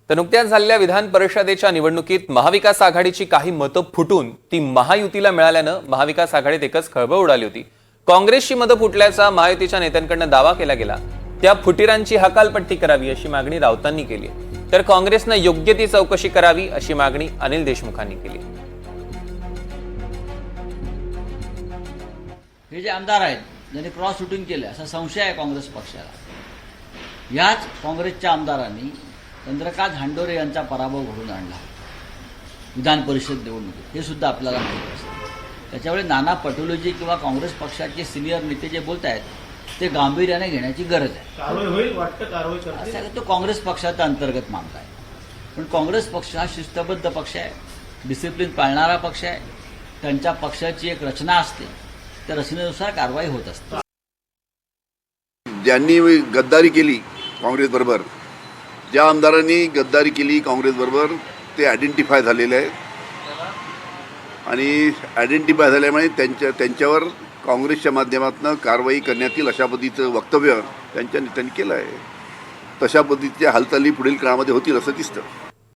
तर नुकत्याच झालेल्या विधान परिषदेच्या निवडणुकीत महाविकास आघाडीची काही मतं फुटून ती महायुतीला मिळाल्यानं महाविकास आघाडीत एकच खळबळ उडाली होती। काँग्रेसची मतं फुटल्याचा महायुतीच्या नेत्यांकडून दावा केला गेला। त्या फुटीरांची हकालपट्टी करावी अशी मागणी राऊतांनी केली, तर काँग्रेसनं योग्य ती चौकशी करावी अशी मागणी अनिल देशमुखांनी केली। हे जे आमदार आहेत ज्यांनी क्रॉस शूटिंग केलं असा संशय आहे काँग्रेस पक्षाला। याच काँग्रेसच्या आमदारांनी चंद्रकांत हांडोरे यांचा पराभव घडून आणला विधान परिषद निवडणुकीत, हे सुद्धा आपल्याला माहिती असतं। त्याच्यामुळे नाना पटोलेजी किंवा काँग्रेस पक्षाचे सिनियर नेते जे बोलत आहेत ते गांभीर्याने घेण्याची गरज आहे। कारवाई होईल वाटतं, कारवाई करतील असं तो काँग्रेस पक्षाचा अंतर्गत मानत आहे, पण काँग्रेस पक्ष हा शिस्तबद्ध पक्ष आहे, डिसिप्लिन पाळणारा पक्ष आहे। त्यांच्या पक्षाची एक रचना असते, त्या रचनेनुसार कारवाई होत असते। ज्यांनी गद्दारी केली काँग्रेसबरोबर, ज्या आमदारांनी गद्दारी केली काँग्रेसबरोबर ते आयडेंटिफाय झालेले आहेत आणि आयडेंटिफाय झाल्यामुळे त्यांच्यावर काँग्रेसच्या माध्यमातून कारवाई करण्यात येईल अशा पद्धतीचं वक्तव्य त्यांच्या नेत्यांनी केलं आहे। तशा पद्धतीच्या हालचाली पुढील काळामध्ये होतील असं दिसतं।